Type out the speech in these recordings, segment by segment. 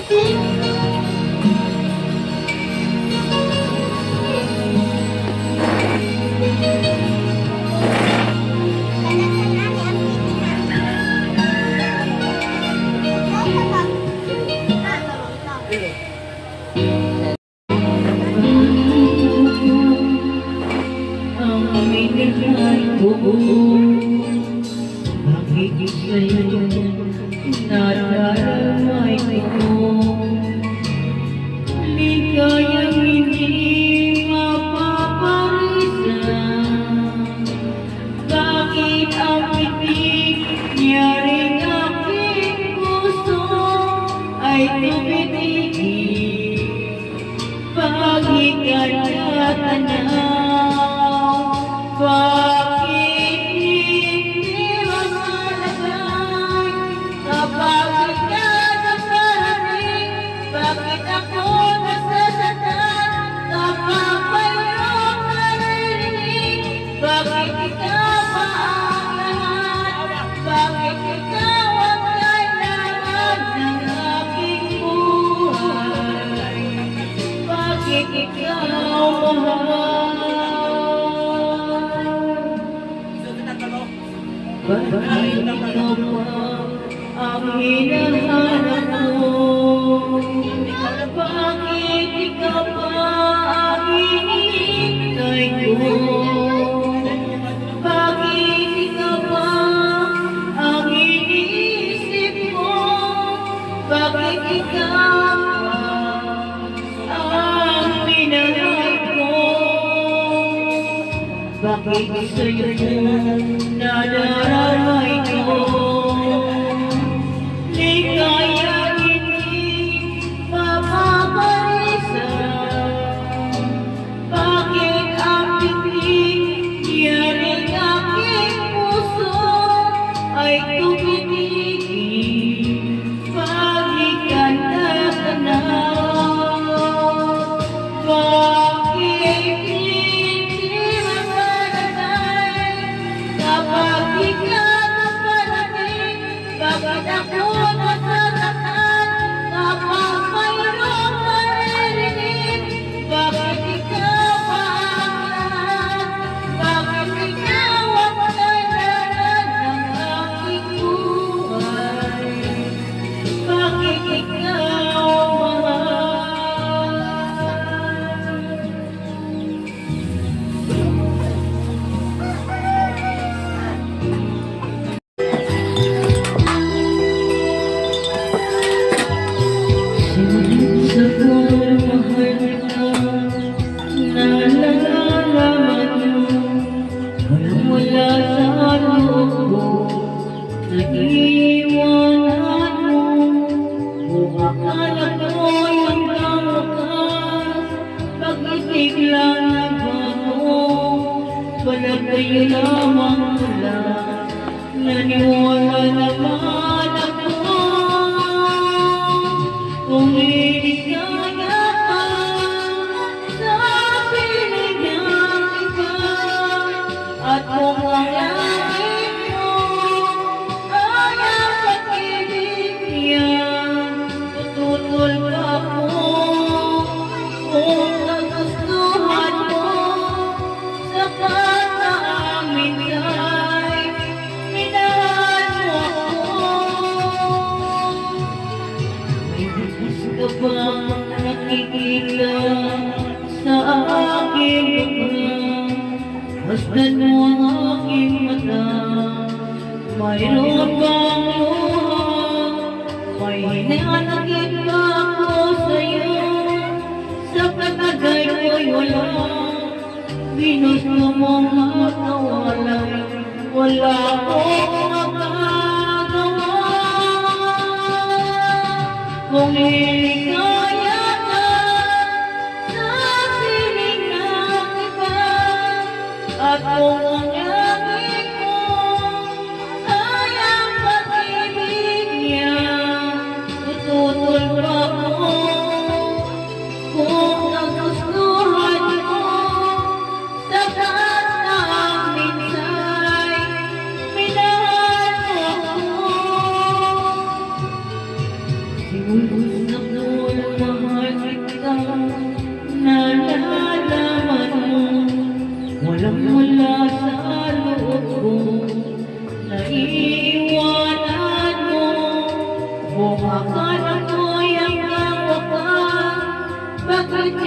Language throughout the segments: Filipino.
Minahal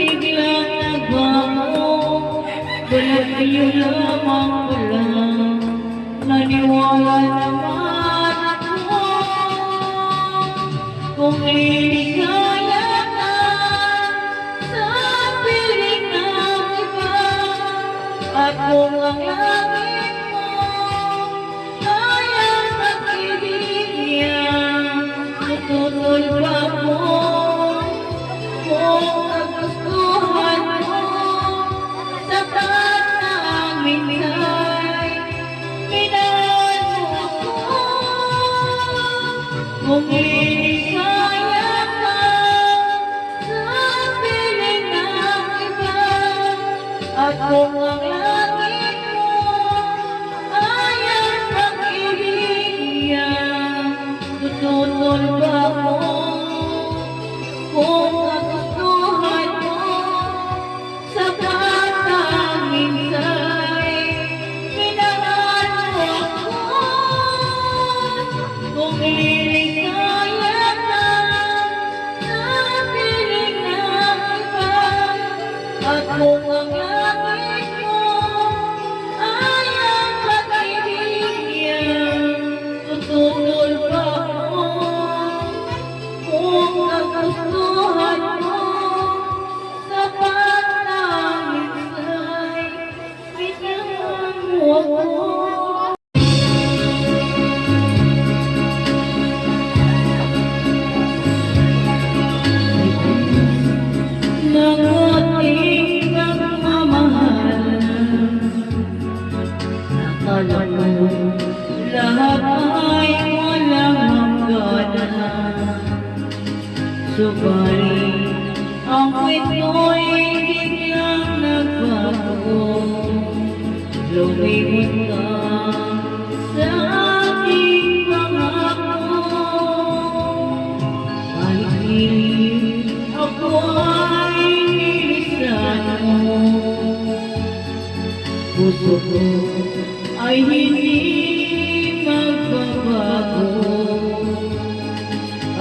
biglang nagbago, balat kayo lamang pala. Naniwala naman ako kung iligaya ka sa piling ng iba. At kung ang langit mo ay ang pag-ibig niya, tutulol ba mo kung nagustuhan mo sa batang minsan? Minahal mo ako kung iligaya ka sa piling ng iba. At kung ang langit mo ay ang pag-ibig niya, tutulol ba mo kung nagustuhan mo sa batang minsan? Minahal mo ako kung iligaya ka sa piling ng iba. At kung ang langit mo ay ang pag-ibig niya, tutulol ba mo kung nagustuhan mo sa batang minsan? Minahal mo ako. Nangating nagmamahal, akala mo lahat ay walang hangganan. Subalit ang kwenta'y biglang nagbago, lumibot ka sa aking pangako. Kahit ako ay nilisan mo, puso ko ay hindi magbabago.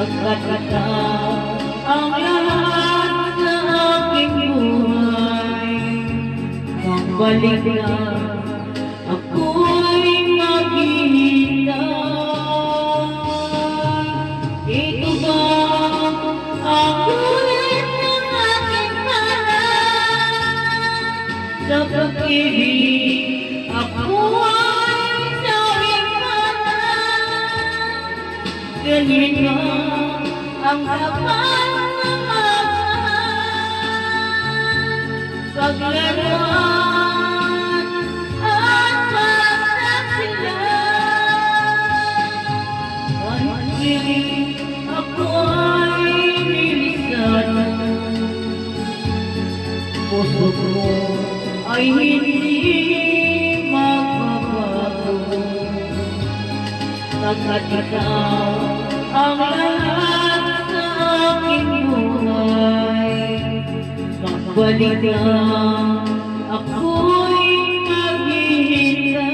Pagkat ang lahat sa aking buhay, magbalik na ako'y maghihintay. Ito ba ang ulit ng aking panahon? Sa pag-ibig ako ay sawing kanan. Ganyan ba ang kapal ng magmahal? Paglaruan at pagsaksilan. Kahit ako ay nilisan mo, puso ko ay hindi magbabago. Pagkat ikaw ang lahat sa aking buhay, magbalik na ako'y maghihintay.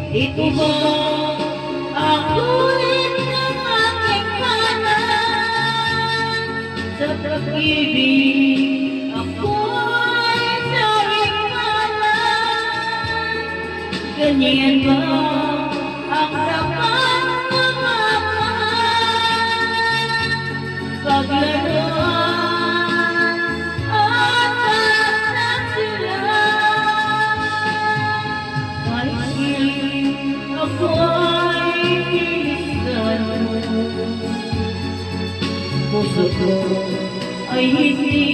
Ito ba ang ulit ng aking panahon? Sa pag-ibig ako'y sawing kanan. Ganyan ba ang dapat ng magmahal? Paglaruan at pagsaksilan. Kahit ako ay nilisan mo, puso ko ay hindi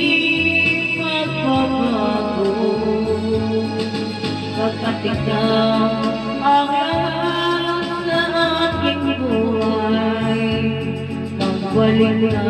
magbabago. Pagkat ikaw ang lahat sa aking buhay, magbalik na